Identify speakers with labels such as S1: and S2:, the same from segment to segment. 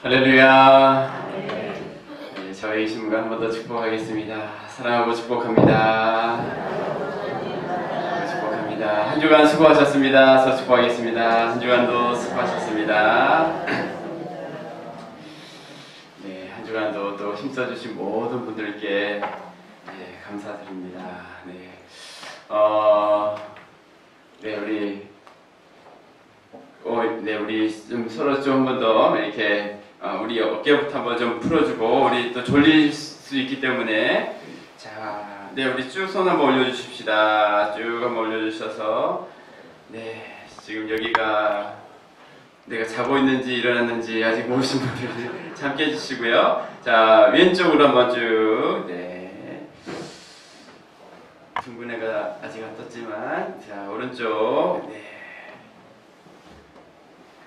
S1: 할렐루야. 네, 저희 신부가 한 번 더 축복하겠습니다. 사랑하고 축복합니다. 축복합니다. 한 주간 수고하셨습니다. 저 축복하겠습니다. 한 주간도 수고하셨습니다. 네, 한 주간도 또 힘써주신 모든 분들께 네, 감사드립니다. 네, 우리 좀 서로 좀 한 번 더 이렇게 우리 어깨부터 한번 좀 풀어주고 우리 또 졸릴 수 있기 때문에 자, 네, 우리 쭉 손 한번 올려주십시다. 쭉 한번 올려주셔서 네, 지금 여기가 내가 자고 있는지 일어났는지 아직 모르신 분들 참게 해주시고요. 자, 왼쪽으로 한번 쭉 네, 둥근 애가 아직 안 떴지만 자, 오른쪽 네.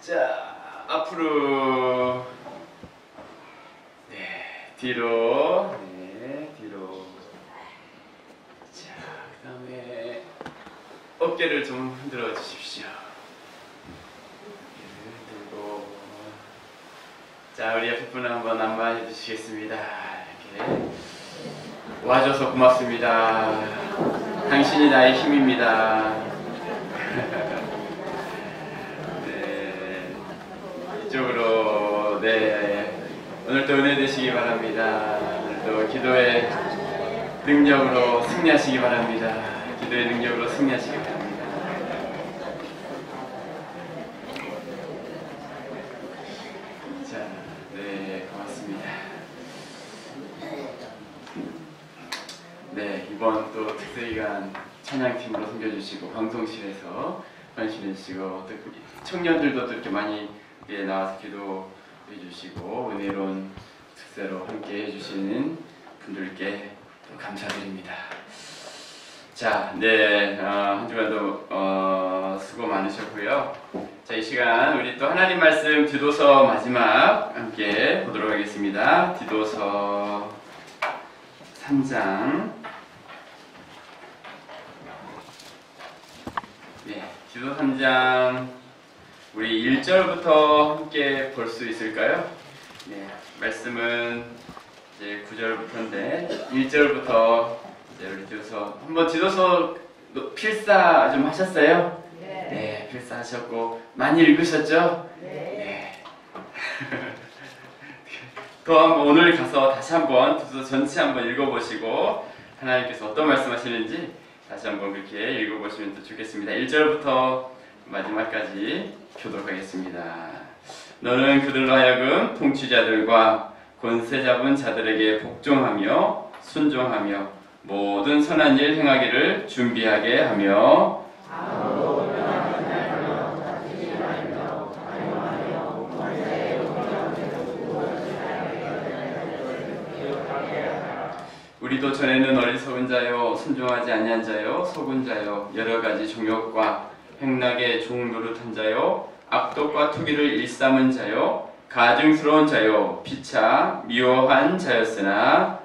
S1: 자, 앞으로 네, 뒤로 네, 뒤로 자, 그 다음에 어깨를 좀 흔들어 주십시오. 어깨를 흔들고 자, 우리 옆에 분을 한번 안마해 주시겠습니다. 이렇게 와줘서 고맙습니다. 당신이 나의 힘입니다. 이쪽으로 네, 오늘도 은혜 되시기 바랍니다. 오늘도 기도의 능력으로 승리하시기 바랍니다. 기도의 능력으로 승리하시기 바랍니다. 자, 네, 고맙습니다. 네, 이번 또 특세기간 찬양팀으로 섬겨주시고 방송실에서 관심해주시고 청년들도 또 이렇게 많이 나와서 기도해 주시고 은혜로운 특세로 함께 해주시는 분들께 또 감사드립니다. 자, 네, 한 주간도 수고 많으셨고요. 자, 이 시간 우리 또 하나님 말씀 디도서 마지막 함께 보도록 하겠습니다. 디도서 3장 네, 디도서 3장 우리 1절부터 함께 볼 수 있을까요? 네, 말씀은 이제 9절부터인데 1절부터 이제 우리 디도서 한번 디도서 필사 좀 하셨어요? 네. 네, 필사 하셨고 많이 읽으셨죠? 네. 또 한번 오늘 가서 다시 한번 디도서 전체 한번 읽어보시고 하나님께서 어떤 말씀하시는지 다시 한번 그렇게 읽어보시면 또 좋겠습니다. 1절부터 마지막까지 교독하겠습니다. 너는 그들로 하여금 통치자들과 권세 잡은 자들에게 복종하며 순종하며 모든 선한 일 행하기를 준비하게 하며 우리도 전에는 어리석은 자요 순종하지 아니한 자요 속은 자요 여러 가지 종욕과 행락의 종 노릇한 자요 악독과 투기를 일삼은 자요 가증스러운 자요 피차 미워한 자였으나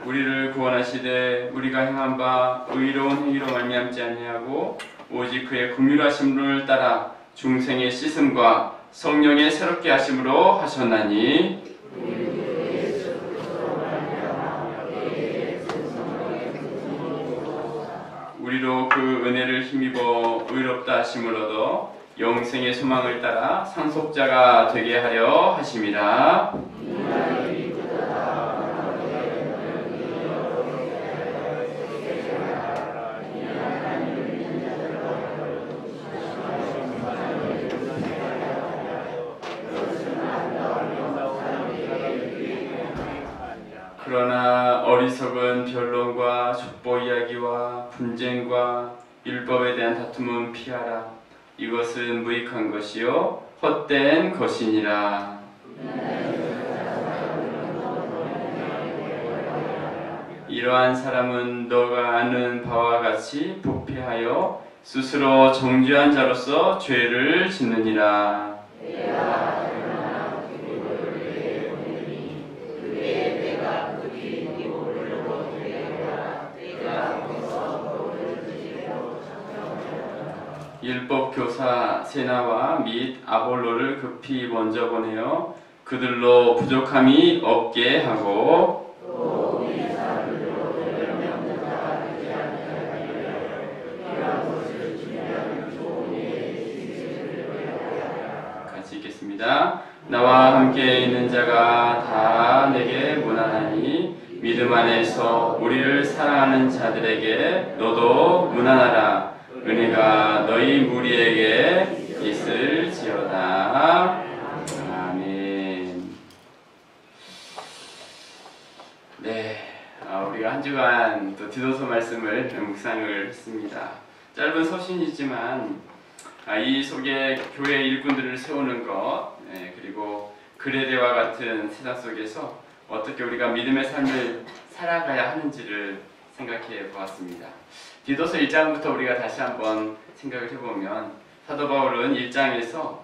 S1: 우리를 구원하시되 우리가 행한 바 의로운 행위로 말미암지 아니하고 오직 그의 긍휼하심을 따라 중생의 씻음과 성령의 새롭게 하심으로 하셨나니 우리로 그 은혜를 힘입어 의롭다 하심을 얻어 영생의 소망을 따라 상속자가 되게 하려 하심이라. 그러나 어리석은 변론과 족보 이야기와 분쟁과 율법에 대한 다툼은 피하라. 이것은 무익한 것이요 헛된 것이니라. 이러한 사람은 너가 아는 바와 같이 부패하여 스스로 정죄한 자로서 죄를 짓느니라. 율법 교사 세나와 및 아볼로를 급히 먼저 보내어 그들로 부족함이 없게 하고 같이 읽겠습니다. 나와 함께 있는 자가 다 내게 무난하니 믿음 안에서 우리를 사랑하는 자들에게 너도 무난하라. 은혜가 너희 무리에게 있을지어다. 아멘. 네, 우리가 한 주간 또 디도서 말씀을 묵상을 했습니다. 짧은 서신이지만 이 속에 교회 일꾼들을 세우는 것, 그리고 그레데와 같은 세상 속에서 어떻게 우리가 믿음의 삶을 살아가야 하는지를 생각해 보았습니다. 디도서 1장부터 우리가 다시 한번 생각을 해보면 사도 바울은 1장에서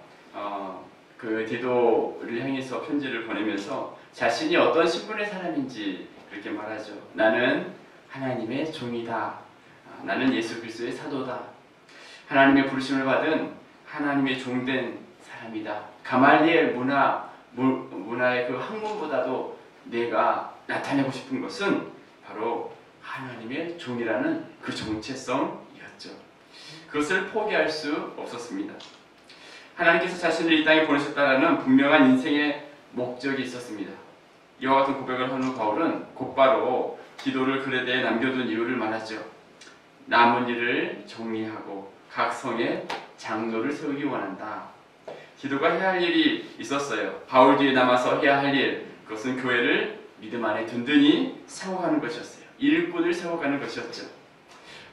S1: 그 디도를 향해서 편지를 보내면서 자신이 어떤 신분의 사람인지 그렇게 말하죠. 나는 하나님의 종이다. 나는 예수 그리스도의 사도다. 하나님의 부르심을 받은 하나님의 종된 사람이다. 가말리엘 문화의 그 학문보다도 내가 나타내고 싶은 것은 바로 하나님의 종이라는 그 정체성이었죠. 그것을 포기할 수 없었습니다. 하나님께서 자신을 이 땅에 보내셨다라는 분명한 인생의 목적이 있었습니다. 이와 같은 고백을 한 후 바울은 곧바로 디도를 그레데에 남겨둔 이유를 말하죠. 남은 일을 정리하고 각 성에 장로를 세우기 원한다. 디도가 해야 할 일이 있었어요. 바울 뒤에 남아서 해야 할 일, 그것은 교회를 믿음 안에 든든히 세워가는 것이었어요. 일꾼을 세워가는 것이었죠.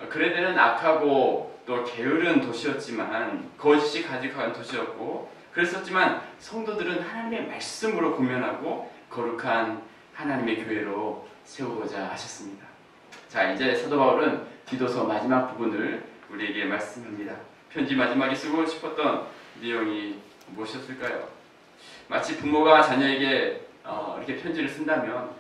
S1: 그레데는 악하고 또 게으른 도시였지만 거짓이 가득한 도시였고 그랬었지만 성도들은 하나님의 말씀으로 공면하고 거룩한 하나님의 교회로 세우고자 하셨습니다. 자, 이제 사도 바울은 디도서 마지막 부분을 우리에게 말씀합니다. 편지 마지막에 쓰고 싶었던 내용이 무엇이었을까요? 마치 부모가 자녀에게 이렇게 편지를 쓴다면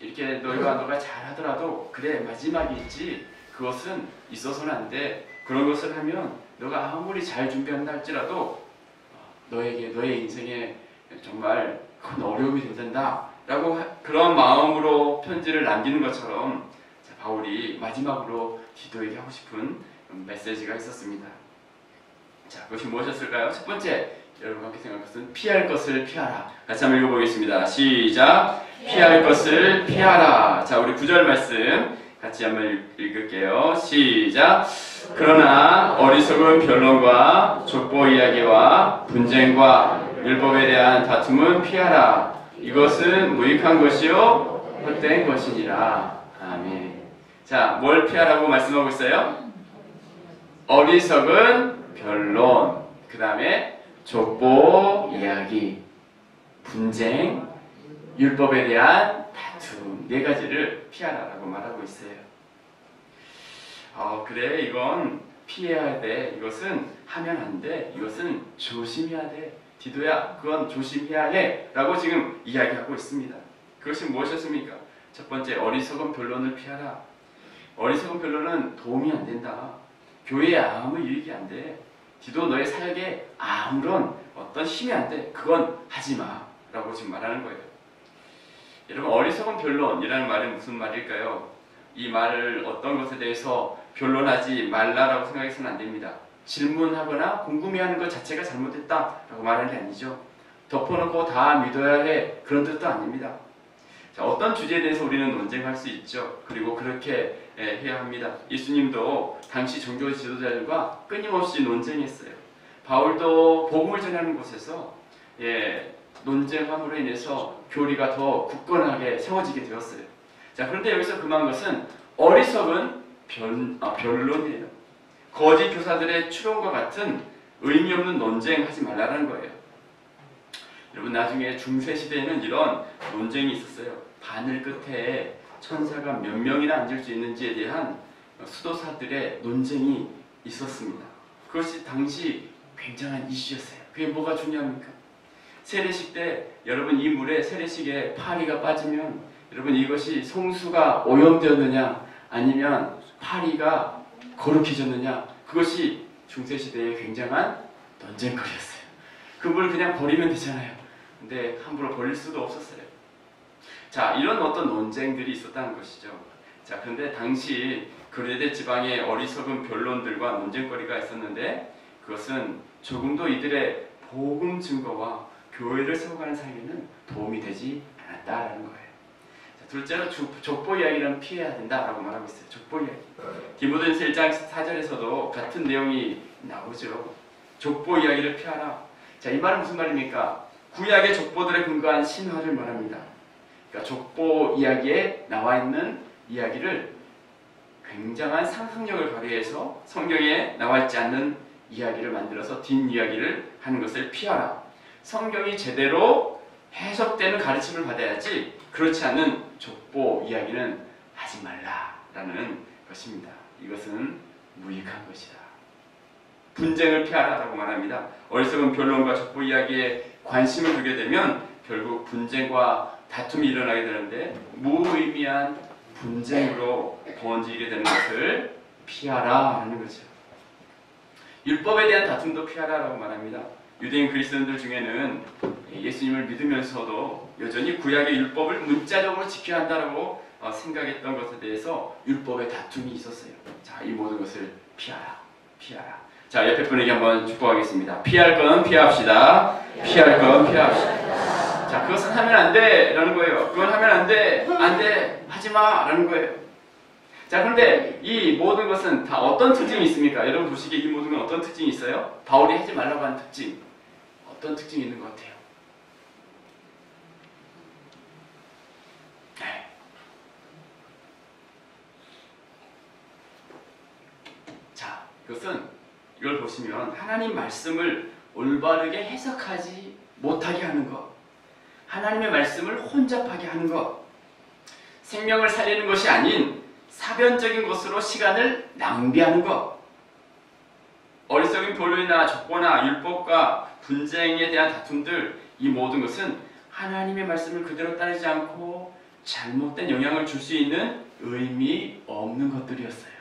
S1: 이렇게 너가 잘하더라도 그래 마지막이 있지 그것은 있어서는 안 돼. 그런 것을 하면 너가 아무리 잘 준비한다 할지라도 너의 인생에 정말 큰 어려움이 된다 라고 그런 마음으로 편지를 남기는 것처럼 바울이 마지막으로 디도에게 하고 싶은 메시지가 있었습니다. 자, 그것이 무엇이었을까요? 첫 번째, 여러분과 함께 생각할 것은 피할 것을 피하라. 같이 한번 읽어보겠습니다. 시작! 피할 것을 피하라. 자, 우리 9절 말씀 같이 한번 읽을게요. 시작! 그러나 어리석은 변론과 족보 이야기와 분쟁과 율법에 대한 다툼은 피하라. 이것은 무익한 것이요 헛된 것이니라. 아멘. 자, 뭘 피하라고 말씀하고 있어요? 어리석은 변론, 그 다음에 족보 이야기, 분쟁, 율법에 대한 다툼, 네 가지를 피하라라고 말하고 있어요. 그래, 이건 피해야 돼. 이것은 하면 안 돼. 이것은 조심해야 돼. 디도야, 그건 조심해야 해. 라고 지금 이야기하고 있습니다. 그것이 무엇이었습니까? 첫 번째, 어리석은 변론을 피하라. 어리석은 변론은 도움이 안 된다. 교회에 아무 유익이 안 돼. 디도 너의 사역에 아무런 어떤 힘이 안 돼. 그건 하지 마. 라고 지금 말하는 거예요. 여러분, 어리석은 변론이라는 말은 무슨 말일까요? 이 말을 어떤 것에 대해서 변론하지 말라라고 생각해서는 안 됩니다. 질문하거나 궁금해하는 것 자체가 잘못됐다라고 말하는 게 아니죠. 덮어놓고 다 믿어야 해. 그런 뜻도 아닙니다. 자, 어떤 주제에 대해서 우리는 논쟁할 수 있죠. 그리고 그렇게 해야 합니다. 예수님도 당시 종교 지도자들과 끊임없이 논쟁했어요. 바울도 복음을 전하는 곳에서 논쟁함으로 인해서 교리가 더 굳건하게 세워지게 되었어요. 자, 그런데 여기서 금한 것은 어리석은 변론이에요. 거짓 교사들의 추론과 같은 의미 없는 논쟁하지 말라는 거예요. 여러분, 나중에 중세 시대에는 이런 논쟁이 있었어요. 바늘 끝에 천사가 몇 명이나 앉을 수 있는지에 대한 수도사들의 논쟁이 있었습니다. 그것이 당시 굉장한 이슈였어요. 그게 뭐가 중요합니까? 세례식 때 여러분 이 물에 세례식에 파리가 빠지면 여러분 이것이 성수가 오염되었느냐 아니면 파리가 거룩해졌느냐 그것이 중세시대의 굉장한 논쟁거리였어요. 그걸 그냥 버리면 되잖아요. 근데 함부로 버릴 수도 없었어요. 자, 이런 어떤 논쟁들이 있었다는 것이죠. 자, 그런데 당시 그레데 지방의 어리석은 변론들과 논쟁거리가 있었는데 그것은 조금도 이들의 복음 증거와 교회를 세워가는 삶에는 도움이 되지 않았다라는 거예요. 자, 둘째로 족보 이야기는 피해야 된다라고 말하고 있어요. 족보 이야기. 디모데전서 1장 4절에서도 같은 내용이 나오죠. 족보 이야기를 피하라. 자, 이 말은 무슨 말입니까? 구약의 족보들에 근거한 신화를 말합니다. 그러니까 족보 이야기에 나와 있는 이야기를 굉장한 상상력을 발휘해서 성경에 나와 있지 않는 이야기를 만들어서 뒷이야기를 하는 것을 피하라. 성경이 제대로 해석되는 가르침을 받아야지 그렇지 않은 족보 이야기는 하지 말라라는 것입니다. 이것은 무익한 것이다. 분쟁을 피하라라고 말합니다. 어리석은 변론과 족보 이야기에 관심을 두게 되면 결국 분쟁과 다툼이 일어나게 되는데 무의미한 분쟁으로 번지게 되는 것을 피하라라는 거죠. 율법에 대한 다툼도 피하라라고 말합니다. 유대인 그리스도인들 중에는 예수님을 믿으면서도 여전히 구약의 율법을 문자적으로 지켜야 한다라고 생각했던 것에 대해서 율법의 다툼이 있었어요. 자, 이 모든 것을 피하라. 자, 옆에 분에게 한번 축복하겠습니다. 피할 건 피합시다. 피할 건 피합시다. 자, 그것은 하면 안 돼 라는 거예요. 그건 하면 안 돼. 하지마 라는 거예요. 자, 그런데 이 모든 것은 다 어떤 특징이 있습니까? 여러분 보시기에 이 모든 건 어떤 특징이 있어요? 바울이 하지 말라고 한 특징. 어떤 특징이 있는 것 같아요? 네. 자, 그것은 이걸 보시면 하나님 말씀을 올바르게 해석하지 못하게 하는 것, 하나님의 말씀을 혼잡하게 하는 것, 생명을 살리는 것이 아닌 사변적인 것으로 시간을 낭비하는 것, 어리석은 변론이나 족보나 율법과 분쟁에 대한 다툼들, 이 모든 것은 하나님의 말씀을 그대로 따르지 않고 잘못된 영향을 줄 수 있는 의미 없는 것들이었어요.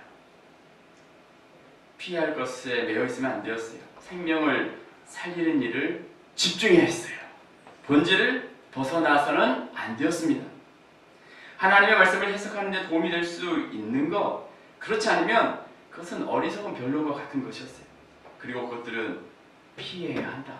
S1: 피할 것에 매여 있으면 안 되었어요. 생명을 살리는 일을 집중해야 했어요. 본질을 벗어나서는 안 되었습니다. 하나님의 말씀을 해석하는 데 도움이 될 수 있는 것, 그렇지 않으면 그것은 어리석은 변론과 같은 것이었어요. 그리고 그것들은 피해야 한다.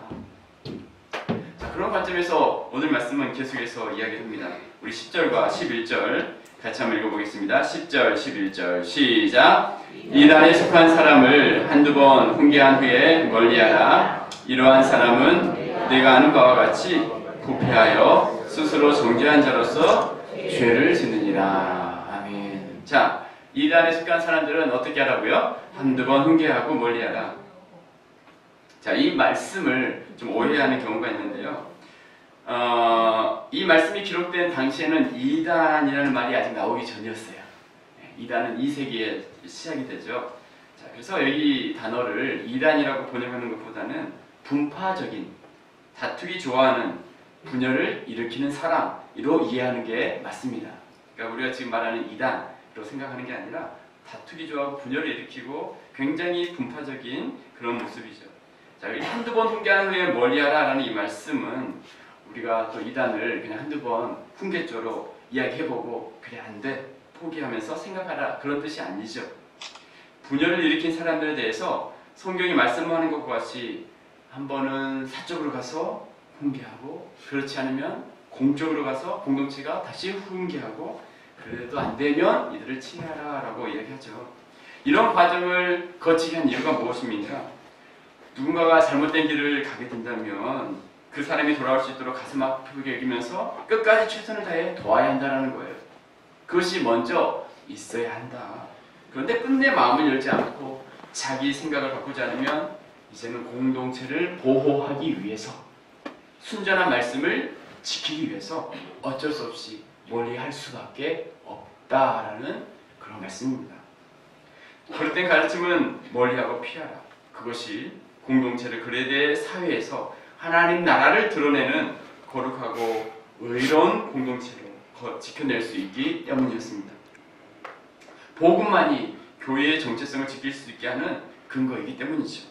S1: 자, 그런 관점에서 오늘 말씀은 계속해서 이야기합니다. 우리 10절과 11절 같이 한번 읽어보겠습니다. 10절, 11절 시작. 이단에 속한 사람을 한두 번 훈계한 후에 멀리하라. 이러한 사람은 내가 아는 바와 같이 부패하여 스스로 정죄한 자로서 죄를 짓느니라. 아멘. 자, 이단에 속한 사람들은 어떻게 하라고요? 한두 번 훈계하고 멀리하라. 자, 이 말씀을 좀 오해하는 경우가 있는데요. 이 말씀이 기록된 당시에는 이단이라는 말이 아직 나오기 전이었어요. 이단은 2세기에 시작이 되죠. 자, 그래서 여기 단어를 이단이라고 번역하는 것보다는 분파적인, 다투기 좋아하는, 분열을 일으키는 사람으로 이해하는 게 맞습니다. 그러니까 우리가 지금 말하는 이단으로 생각하는 게 아니라 다투기 좋아하고 분열을 일으키고 굉장히 분파적인 그런 모습이죠. 자, 한두 번 훈계하는 후에 멀리하라 라는 이 말씀은 우리가 또 이단을 그냥 한두 번 훈계조로 이야기해보고 그래 안 돼 포기하면서 생각하라 그런 뜻이 아니죠. 분열을 일으킨 사람들에 대해서 성경이 말씀하는 것과 같이 한 번은 사적으로 가서 훈계하고 그렇지 않으면 공적으로 가서 공동체가 다시 훈계하고 그래도 안 되면 이들을 치하라 라고 이야기하죠. 이런 과정을 거치게 한 이유가 무엇입니까? 누군가가 잘못된 길을 가게 된다면 그 사람이 돌아올 수 있도록 가슴 아프게 여기면서 끝까지 최선을 다해 도와야 한다는 거예요. 그것이 먼저 있어야 한다. 그런데 끝내 마음을 열지 않고 자기 생각을 바꾸지 않으면 이제는 공동체를 보호하기 위해서 순전한 말씀을 지키기 위해서 어쩔 수 없이 멀리할 수밖에 없다라는 그런 말씀입니다. 그릇된 가르침은 멀리하고 피하라. 그것이 공동체를 그레데 사회에서 하나님 나라를 드러내는 거룩하고 의로운 공동체로 지켜낼 수 있기 때문이었습니다. 복음만이 교회의 정체성을 지킬 수 있게 하는 근거이기 때문이죠.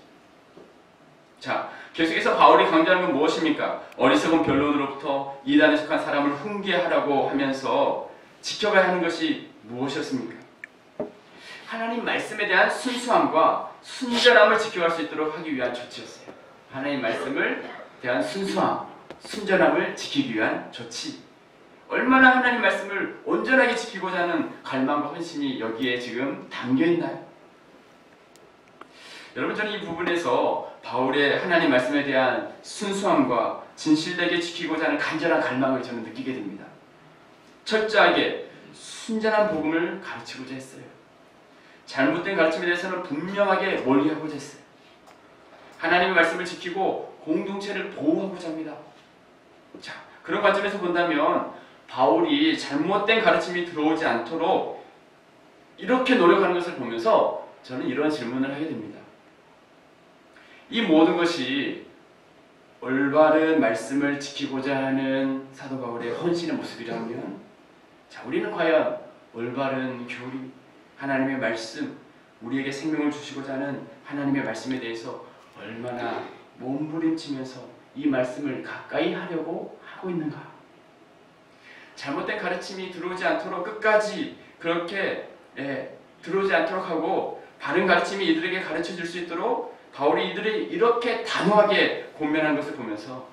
S1: 자, 계속해서 바울이 강조하는 건 무엇입니까? 어리석은 변론으로부터 이단에 속한 사람을 훈계하라고 하면서 지켜가야 하는 것이 무엇이었습니까? 하나님 말씀에 대한 순수함과 순전함을 지켜갈 수 있도록 하기 위한 조치였어요. 하나님 말씀을 대한 순수함, 순전함을 지키기 위한 조치. 얼마나 하나님 말씀을 온전하게 지키고자 하는 갈망과 헌신이 여기에 지금 담겨 있나요? 여러분, 저는 이 부분에서 바울의 하나님 말씀에 대한 순수함과 진실되게 지키고자 하는 간절한 갈망을 저는 느끼게 됩니다. 철저하게 순전한 복음을 가르치고자 했어요. 잘못된 가르침에 대해서는 분명하게 멀리하고자 했어요. 하나님의 말씀을 지키고 공동체를 보호하고자 합니다. 자, 그런 관점에서 본다면 바울이 잘못된 가르침이 들어오지 않도록 이렇게 노력하는 것을 보면서 저는 이런 질문을 하게 됩니다. 이 모든 것이 올바른 말씀을 지키고자 하는 사도 바울의 헌신의 모습이라면, 자, 우리는 과연 올바른 교리, 하나님의 말씀, 우리에게 생명을 주시고자 하는 하나님의 말씀에 대해서 얼마나 몸부림치면서 이 말씀을 가까이 하려고 하고 있는가? 잘못된 가르침이 들어오지 않도록 끝까지 그렇게 들어오지 않도록 하고 바른 가르침이 이들에게 가르쳐 줄 수 있도록 바울이 이들이 이렇게 단호하게 권면한 것을 보면서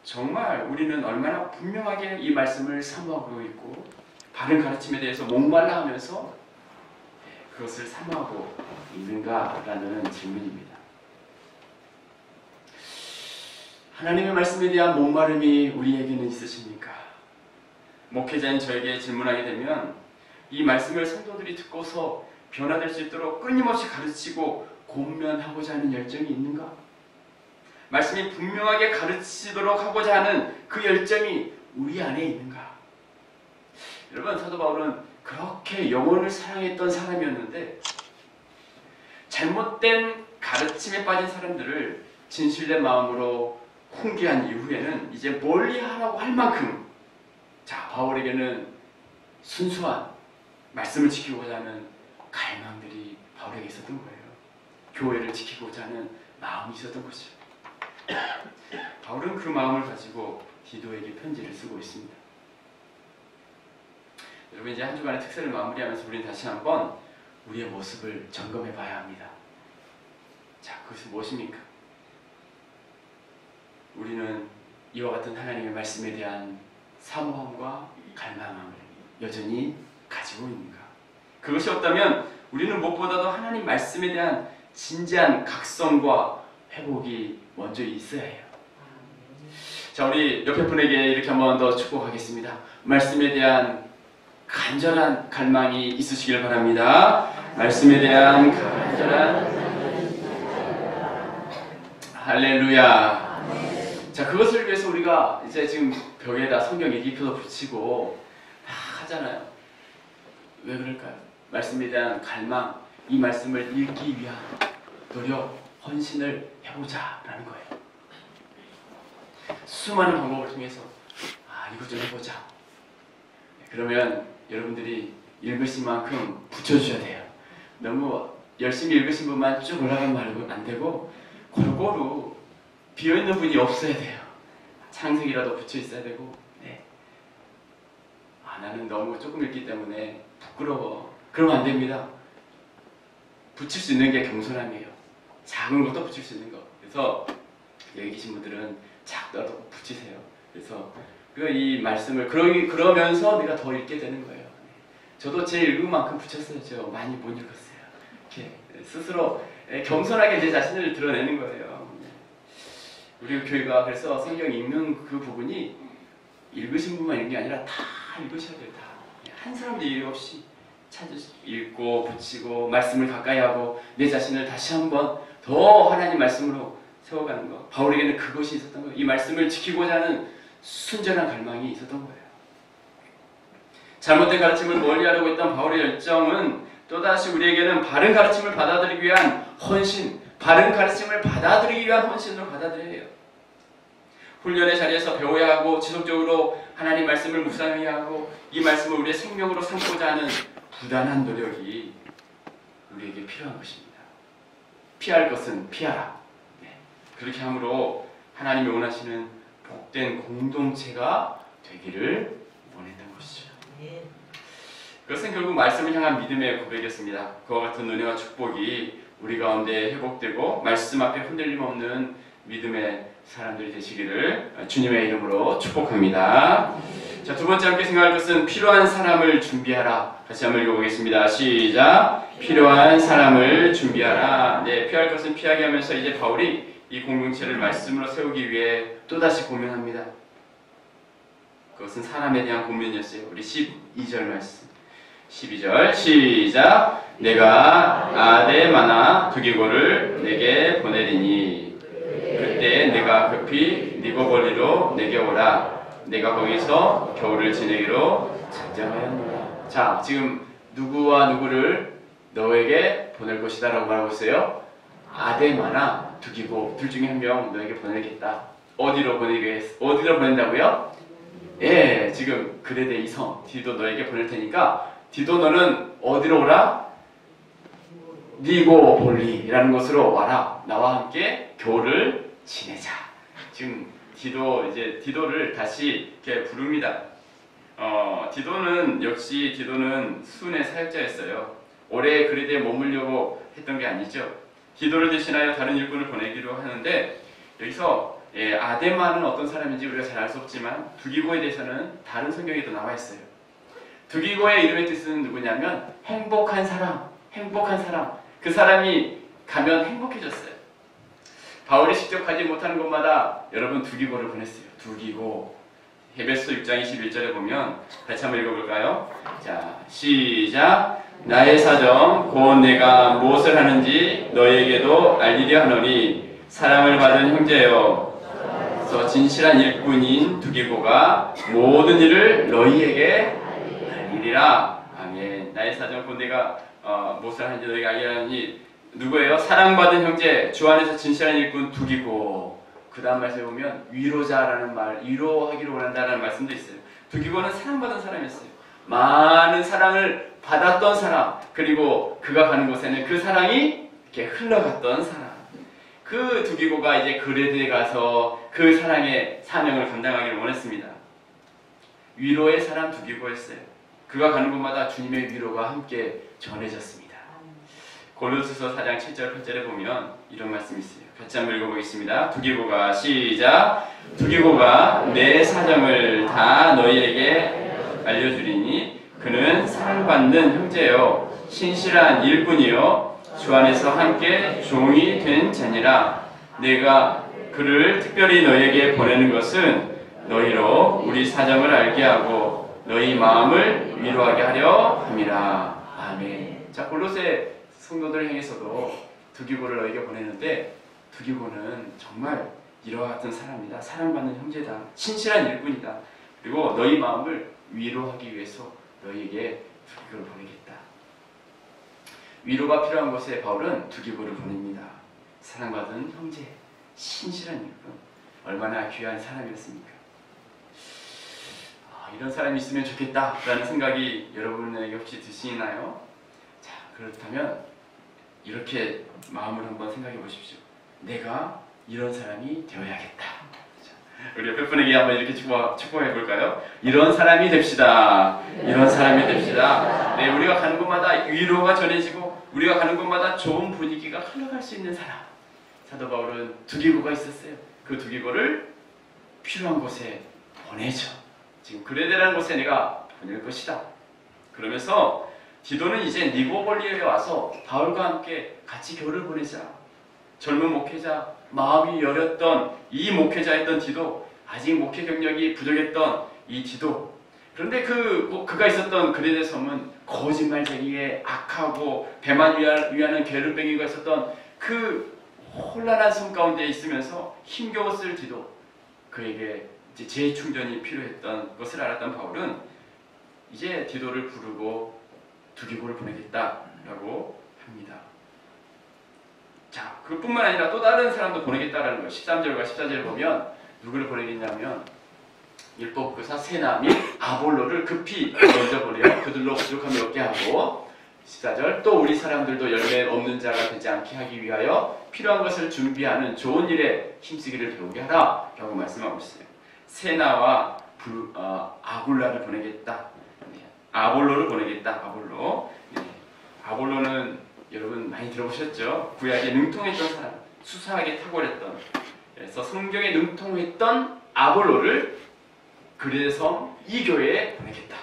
S1: 정말 우리는 얼마나 분명하게 이 말씀을 사모하고 있고 바른 가르침에 대해서 목말라 하면서 그것을 사모하고 있는가라는 질문입니다. 하나님의 말씀에 대한 목마름이 우리에게는 있으십니까? 목회자인 저에게 질문하게 되면 이 말씀을 성도들이 듣고서 변화될 수 있도록 끊임없이 가르치고 권면하고자 하는 열정이 있는가? 말씀이 분명하게 가르치도록 하고자 하는 그 열정이 우리 안에 있는가? 여러분, 사도 바울은 그렇게 영혼을 사랑했던 사람이었는데 잘못된 가르침에 빠진 사람들을 진실된 마음으로 훈계한 이후에는 이제 멀리하라고 할 만큼, 자, 바울에게는 순수한 말씀을 지키고자 하는 갈망들이 바울에게 있었던 거예요. 교회를 지키고자 하는 마음이 있었던 것이죠. 바울은 그 마음을 가지고 디도에게 편지를 쓰고 있습니다. 여러분, 이제 한 주간의 특세를 마무리하면서 우리는 다시 한번 우리의 모습을 점검해 봐야 합니다. 자, 그것은 무엇입니까? 우리는 이와 같은 하나님의 말씀에 대한 사모함과 갈망함을 여전히 가지고 있는가? 그것이 없다면 우리는 무엇보다도 하나님 말씀에 대한 진지한 각성과 회복이 먼저 있어야 해요. 자, 우리 옆에 분에게 이렇게 한번 더 축복하겠습니다. 말씀에 대한 간절한 갈망이 있으시길 바랍니다. 말씀에 대한 간절한 할렐루야. 자, 그것을 위해서 우리가 이제 지금 벽에다 성경 얘기표도 붙이고 다 하잖아요. 왜 그럴까요? 말씀에 대한 갈망, 이 말씀을 읽기 위한 노력, 헌신을 해보자라는 거예요. 수많은 방법을 통해서 이것 좀 해보자. 그러면 여러분들이 읽으신 만큼 붙여주셔야 돼요. 너무 열심히 읽으신 분만 쭉 올라가면 말고 안 되고 골고루 비어있는 분이 없어야 돼요. 창세기라도 붙여 있어야 되고, 네. 나는 너무 조금 읽기 때문에 부끄러워. 그러면 안 됩니다. 붙일 수 있는 게 겸손함이에요. 작은 것도 붙일 수 있는 거. 그래서 여기 계신 분들은 작다도 붙이세요. 그래서 이 말씀을 그러면서 내가 더 읽게 되는 거예요. 저도 제 읽은 만큼 붙였어요. 저 많이 못 읽었어요. 이렇게 스스로 겸손하게 내 자신을 드러내는 거예요. 우리 교회가 그래서 성경 읽는 그 부분이 읽으신 분만 읽는 게 아니라 다 읽으셔야 돼요. 다. 한 사람도 일 없이 읽고 붙이고 말씀을 가까이 하고 내 자신을 다시 한번 더 하나님 말씀으로 세워가는 거. 바울에게는 그것이 있었던 거예요. 이 말씀을 지키고자 하는 순전한 갈망이 있었던 거예요. 잘못된 가르침을 멀리하려고 했던 바울의 열정은 또다시 우리에게는 바른 가르침을 받아들이기 위한 헌신, 바른 가르침을 받아들이기 위한 헌신으로 받아들여야 해요. 훈련의 자리에서 배워야 하고 지속적으로 하나님 말씀을 묵상해야 하고 이 말씀을 우리의 생명으로 삼고자 하는 부단한 노력이 우리에게 필요한 것입니다. 피할 것은 피하라. 네. 그렇게 함으로 하나님이 원하시는 복된 공동체가 되기를 원했던 것이죠. 그것은 결국 말씀을 향한 믿음의 고백이었습니다. 그와 같은 은혜와 축복이 우리 가운데 회복되고 말씀 앞에 흔들림 없는 믿음의 사람들이 되시기를 주님의 이름으로 축복합니다. 자, 두 번째 함께 생각할 것은 필요한 사람을 준비하라. 같이 한번 읽어보겠습니다. 시작. 필요한 사람을 준비하라. 네, 피할 것은 피하게 하면서 이제 바울이 이 공동체를 말씀으로 세우기 위해 또다시 고민합니다. 그것은 사람에 대한 고민이었어요. 우리 12절 말씀. 12절 시작. 내가 아데마나 두기고를 내게 보내리니 그때 내가 급히 니고볼리로 내게 오라. 내가 거기서 겨울을 지내기로 작정하였노라. 자, 지금 누구와 누구를 너에게 보낼 것이다 라고 말하고 있어요. 아데마나 두기고 둘 중에 한 명 너에게 보내겠다. 어디로 보낸다고요? 예, 지금 그레데 이성 디도 너에게 보낼 테니까 디도 너는 어디로 오라? 니고볼리라는 곳으로 와라. 나와 함께 겨울을 지내자. 지금 디도를 다시 이렇게 부릅니다. 디도는 순의 사역자였어요. 오래 그레데에 머물려고 했던 게 아니죠. 디도를 대신하여 다른 일꾼을 보내기로 하는데 여기서 아데마는 어떤 사람인지 우리가 잘 알 수 없지만 두기고에 대해서는 다른 성경에도 나와 있어요. 두기고의 이름의 뜻은 누구냐면 행복한 사람. 그 사람이 가면 행복해졌어요. 바울이 직접 가지 못하는 곳마다 여러분 두기고를 보냈어요. 두기고. 에베소 6장 21절에 보면 같이 한번 읽어볼까요? 자, 시작. 나의 사정 곧 내가 무엇을 하는지 너희에게도 알리려 하노니 사랑을 받은 형제여 그래서 진실한 일꾼인 두기고가 모든 일을 너희에게 알리리라. 아멘. 나의 사정 곧 내가 무엇을 하는지 너희에게 알리려 하노니 누구예요? 사랑받은 형제 주 안에서 진실한 일꾼 두기고. 그 다음 말씀에 보면 위로자라는 말, 위로하기를 원한다라는 말씀도 있어요. 두기고는 사랑받은 사람이었어요. 많은 사랑을 받았던 사람, 그리고 그가 가는 곳에는 그 사랑이 이렇게 흘러갔던 사람. 그 두기고가 이제 그레드에 가서 그 사랑의 사명을 감당하기를 원했습니다. 위로의 사람 두기고였어요. 그가 가는 곳마다 주님의 위로가 함께 전해졌습니다. 골로새서 4장 7절 8절에 보면 이런 말씀이 있어요. 같이 한번 읽어보겠습니다. 두기고가 시작. 두기고가 내 사정을 다 너희에게 알려주리니 그는 사랑받는 형제요 신실한 일꾼이요 주 안에서 함께 종이 된 자니라. 내가 그를 특별히 너희에게 보내는 것은 너희로 우리 사정을 알게 하고 너희 마음을 위로하게 하려 함이라. 아멘. 자, 골로새 성도들 향해서도 두기고를 너희에게 보내는데 두기고는 정말 이와 같은 사람이다. 사랑받는 형제다. 신실한 일꾼이다. 그리고 너희 마음을 위로하기 위해서 너희에게 두기고를 보내겠다. 위로가 필요한 곳에 바울은 두기고를 보냅니다. 사랑받은 형제, 신실한 일꾼. 얼마나 귀한 사람이었습니까? 이런 사람이 있으면 좋겠다라는 생각이 여러분에게 혹시 드시나요? 자, 그렇다면 이렇게 마음을 한번 생각해 보십시오. 내가 이런 사람이 되어야겠다. 우리 옆에 분에게 한번 이렇게 축복해 볼까요? 이런 사람이 됩시다. 이런 사람이 됩시다. 네, 우리가 가는 곳마다 위로가 전해지고 우리가 가는 곳마다 좋은 분위기가 흘러갈 수 있는 사람. 사도 바울은 두기고가 있었어요. 그 두기고를 필요한 곳에 보내죠. 지금 그레데라는 곳에 내가 보낼 것이다. 그러면서 디도는 이제 니고볼리에 와서 바울과 함께 같이 겨울을 보내자. 젊은 목회자, 마음이 여렸던 이 목회자였던 디도, 아직 목회 경력이 부족했던 이 디도. 그런데 그가 있었던 그레데 섬은 거짓말쟁이에 악하고 배만 위하는 게으름뱅이가 있었던 그 혼란한 섬 가운데 있으면서 힘겨웠을 디도. 그에게 이제 재충전이 필요했던 것을 알았던 바울은 이제 디도를 부르고 두기고를 보내겠다라고 합니다. 자, 그뿐만 아니라 또 다른 사람도 보내겠다라는 거예요. 13절과 14절을 보면 누구를 보내겠냐면 율법교사 세나 및 아볼로를 급히 먼저 보내요. 그들로 부족함이 없게 하고 14절 또 우리 사람들도 열매 없는 자가 되지 않게 하기 위하여 필요한 것을 준비하는 좋은 일에 힘쓰기를 배우게 하라 라고 말씀하고 있어요. 세나와 아굴라를 보내겠다. 아볼로를 보내겠다. 아볼로. 아볼로는 여러분 많이 들어보셨죠? 구약에 능통했던 사람, 수사하게 탁월했던, 그래서 성경에 능통했던 아볼로를 그래서 이 교회에 보내겠다.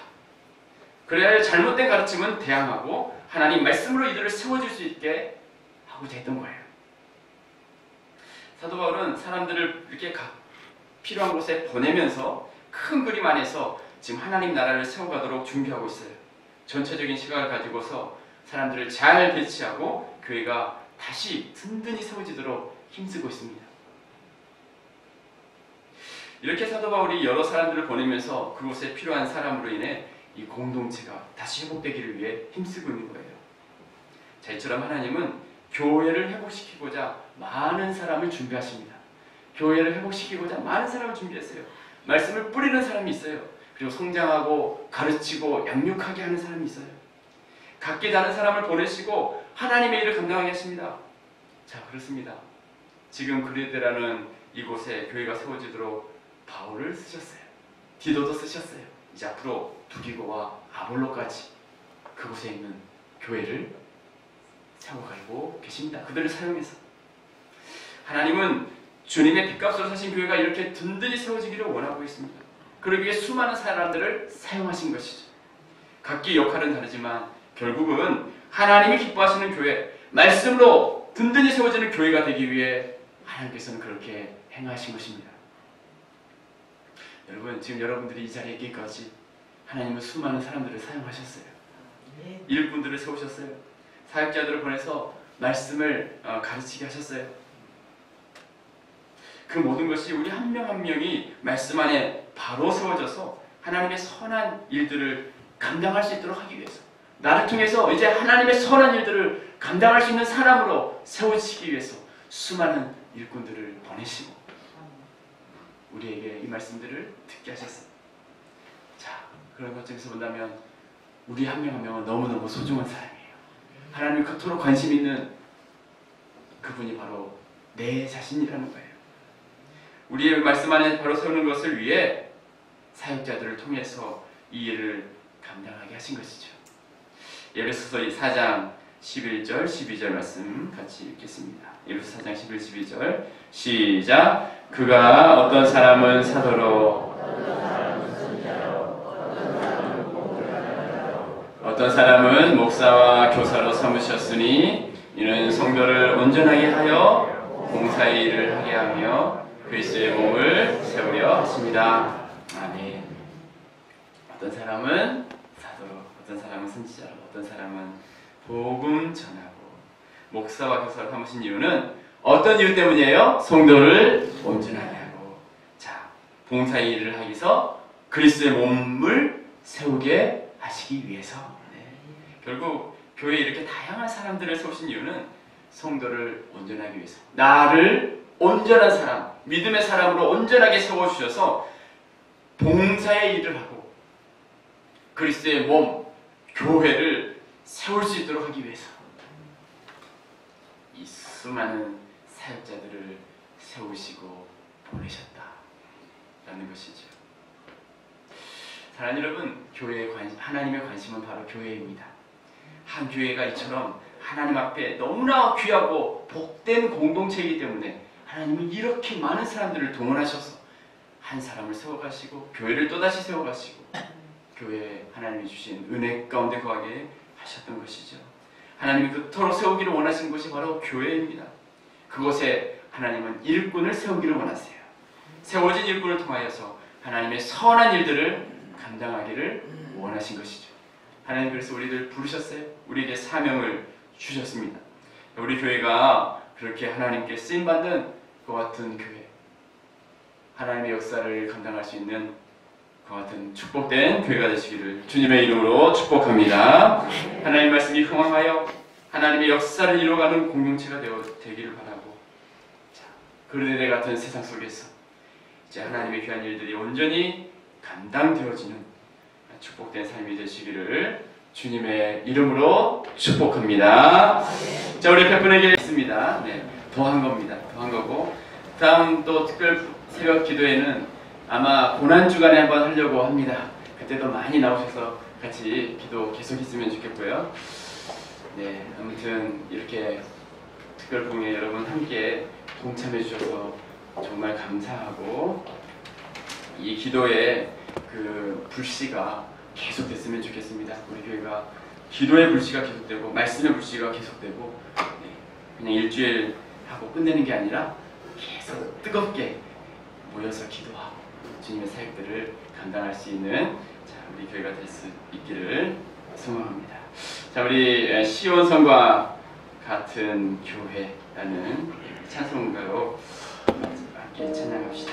S1: 그래야 잘못된 가르침은 대항하고 하나님 말씀으로 이들을 세워줄 수 있게 하고자 했던 거예요. 사도 바울은 사람들을 이렇게 각 필요한 곳에 보내면서 큰 그림 안에서 지금 하나님 나라를 세워가도록 준비하고 있어요. 전체적인 시각을 가지고서 사람들을 잘 배치하고 교회가 다시 든든히 세워지도록 힘쓰고 있습니다. 이렇게 사도 바울이 여러 사람들을 보내면서 그곳에 필요한 사람으로 인해 이 공동체가 다시 회복되기를 위해 힘쓰고 있는 거예요. 자, 이처럼 하나님은 교회를 회복시키고자 많은 사람을 준비하십니다. 교회를 회복시키고자 많은 사람을 준비했어요. 말씀을 뿌리는 사람이 있어요. 그리고 성장하고 가르치고 양육하게 하는 사람이 있어요. 각기 다른 사람을 보내시고 하나님의 일을 감당하게 하십니다. 자, 그렇습니다. 지금 그리스라는 이곳에 교회가 세워지도록 바울을 쓰셨어요. 디도도 쓰셨어요. 이제 앞으로 두기고와 아볼로까지 그곳에 있는 교회를 세워가고 계십니다. 그들을 사용해서 하나님은 주님의 핏값으로 사신 교회가 이렇게 든든히 세워지기를 원하고 있습니다. 그러기 위해 수많은 사람들을 사용하신 것이죠. 각기 역할은 다르지만 결국은 하나님이 기뻐하시는 교회, 말씀으로 든든히 세워지는 교회가 되기 위해 하나님께서는 그렇게 행하신 것입니다. 여러분, 지금 여러분들이 이 자리에 있기까지 하나님은 수많은 사람들을 사용하셨어요. 일꾼들을 세우셨어요. 사역자들을 보내서 말씀을 가르치게 하셨어요. 그 모든 것이 우리 한 명 한 명이 말씀 안에 바로 세워져서 하나님의 선한 일들을 감당할 수 있도록 하기 위해서, 나를 통해서 이제 하나님의 선한 일들을 감당할 수 있는 사람으로 세워지기 위해서 수많은 일꾼들을 보내시고 우리에게 이 말씀들을 듣게 하셨어요. 자, 그런 것중에서 본다면 우리 한 명 한 명은 너무너무 소중한 사람이에요. 하나님이 그토록 관심 있는 그분이 바로 내 자신이라는 거예요. 우리의 말씀 안에 바로 세우는 것을 위해 사역자들을 통해서 이 일을 감당하게 하신 것이죠. 에베소서 4장 11절 12절 말씀 같이 읽겠습니다. 에베소서 4장 11, 12절 시작. 그가 어떤 사람은 사도로, 어떤 사람은 목사와 교사로 삼으셨으니 이는 성도를 온전하게 하여 봉사의 일을 하게 하며 그리스도의 몸을 세우려 하십니다. 아멘. 어떤 사람은 사도로, 어떤 사람은 선지자로, 어떤 사람은 복음 전하고 목사와 교사로 삼으신 이유는 어떤 이유 때문이에요? 성도를 온전하게 하고, 자, 봉사의 일을 하기 위해서 그리스도의 몸을 세우게 하시기 위해서. 네. 결국 교회에 이렇게 다양한 사람들을 세우신 이유는 성도를 온전하기 위해서, 나를 온전한 사람, 믿음의 사람으로 온전하게 세워주셔서 봉사의 일을 하고 그리스도의 몸, 교회를 세울 수 있도록 하기 위해서 이 수많은 사역자들을 세우시고 보내셨다라는 것이죠. 사랑하는 여러분, 하나님의 관심은 바로 교회입니다. 한 교회가 이처럼 하나님 앞에 너무나 귀하고 복된 공동체이기 때문에 하나님은 이렇게 많은 사람들을 동원하셔서 한 사람을 세워가시고 교회를 또다시 세워가시고 교회에 하나님이 주신 은혜 가운데 거하게 하셨던 것이죠. 하나님이 그토록 세우기를 원하시는 것이 바로 교회입니다. 그곳에 하나님은 일꾼을 세우기를 원하세요. 세워진 일꾼을 통하여서 하나님의 선한 일들을 감당하기를 원하신 것이죠. 하나님 그래서 우리를 부르셨어요. 우리에게 사명을 주셨습니다. 우리 교회가 그렇게 하나님께 쓰임받는 그 같은 교회, 하나님의 역사를 감당할 수 있는 그 같은 축복된 교회가 되시기를 주님의 이름으로 축복합니다. 하나님 말씀이 흥황하여 하나님의 역사를 이루어가는 공동체가 되기를 바라고, 자, 그르네네 같은 세상 속에서 이제 하나님의 귀한 일들이 온전히 감당되어지는 축복된 삶이 되시기를 주님의 이름으로 축복합니다. 자, 우리 팬분에게 있습니다. 네, 더한 겁니다. 더한 거고, 다음 또 특별 새벽 기도회는 아마 고난주간에 한번 하려고 합니다. 그때도 많이 나오셔서 같이 기도 계속 했으면 좋겠고요. 네, 아무튼 이렇게 특별봉에 여러분 함께 동참해 주셔서 정말 감사하고, 이 기도에 그 불씨가 계속됐으면 좋겠습니다. 우리 교회가 기도의 불씨가 계속되고 말씀의 불씨가 계속되고, 네, 그냥 일주일 하고 끝내는 게 아니라 계속 뜨겁게 모여서 기도하고 주님의 사역들을 감당할 수 있는, 자, 우리 교회가 될 수 있기를 소망합니다. 자, 우리 시온성과 같은 교회라는 찬송가로 함께 찬양합시다.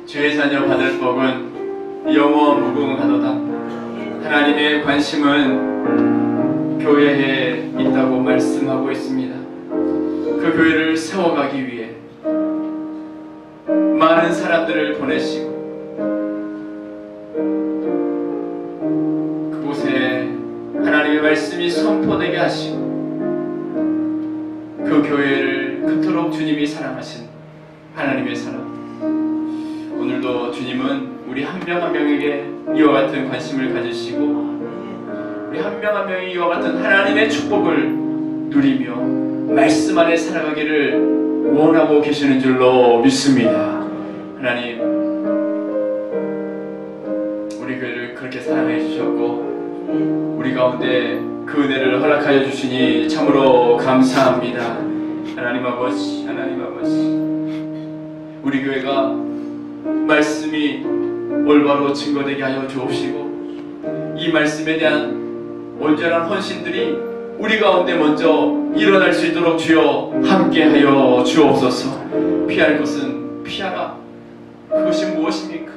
S1: 주의 자녀 받을 복은 영원 무궁하도다. 하나님의 관심은 교회에 있다고 말씀하고 있습니다. 그 교회를 세워가기 위해 많은 사람들을 보내시고 그곳에 하나님의 말씀이 선포되게 하시고 그 교회를 그토록 주님이 사랑하신 하나님의 사랑, 오늘도 주님은 우리 한 명 한 명에게 이와 같은 관심을 가지시고 우리 한 명 한 명이 이와 같은 하나님의 축복을 누리며 말씀 안에 살아가기를 원하고 계시는 줄로 믿습니다. 하나님, 우리 교회를 그렇게 사랑해 주셨고 우리 가운데 그 은혜를 허락하여 주시니 참으로 감사합니다. 하나님 아버지, 하나님 아버지, 우리 교회가 말씀이 올바로 증거되게 하여 주옵시고, 이 말씀에 대한 온전한 헌신들이 우리 가운데 먼저 일어날 수 있도록 주여 함께하여 주옵소서. 피할 것은 피하라. 그것이 무엇입니까?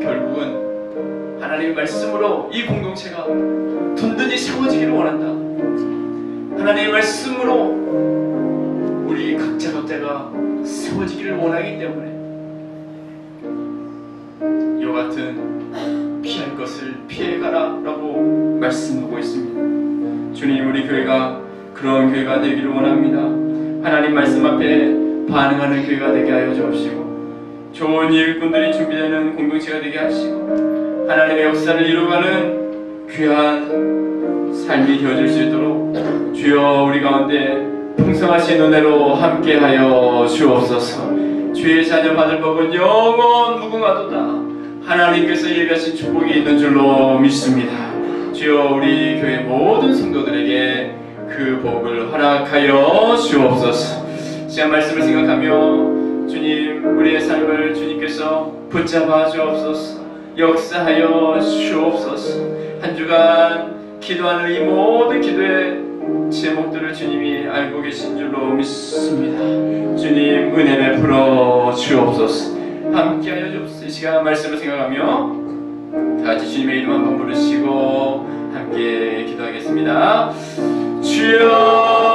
S1: 결국은 하나님의 말씀으로 이 공동체가 든든히 세워지기를 원한다. 하나님의 말씀으로 우리 각자가 세워지기를 원하기 때문에 이와 같은 피할 것을 피해가라 라고 말씀하고 있습니다. 주님, 우리 교회가 그런 교회가 되기를 원합니다. 하나님 말씀 앞에 반응하는 교회가 되게 하여 주옵시고, 좋은 일꾼들이 준비되는 공동체가 되게 하시고, 하나님의 역사를 이루어가는 귀한 삶이 되어질 수 있도록 주여 우리 가운데 풍성하신 은혜로 함께하여 주옵소서. 주의 자녀 받을 법은 영원 무궁하도다. 하나님께서 예비하신 축복이 있는 줄로 믿습니다. 주여 우리 교회 모든 성도들에게 그 복을 허락하여 주옵소서. 시간 말씀을 생각하며 주님, 우리의 삶을 주님께서 붙잡아 주옵소서. 역사하여 주옵소서. 한 주간 기도하는 이 모든 기도의 제목들을 주님이 알고 계신 줄로 믿습니다. 주님, 은혜 베풀어 주옵소서. 함께하여 주옵소서. 이 시간 말씀을 생각하며 다같이 주님의 이름 한번 부르시고 함께 기도하겠습니다. 주여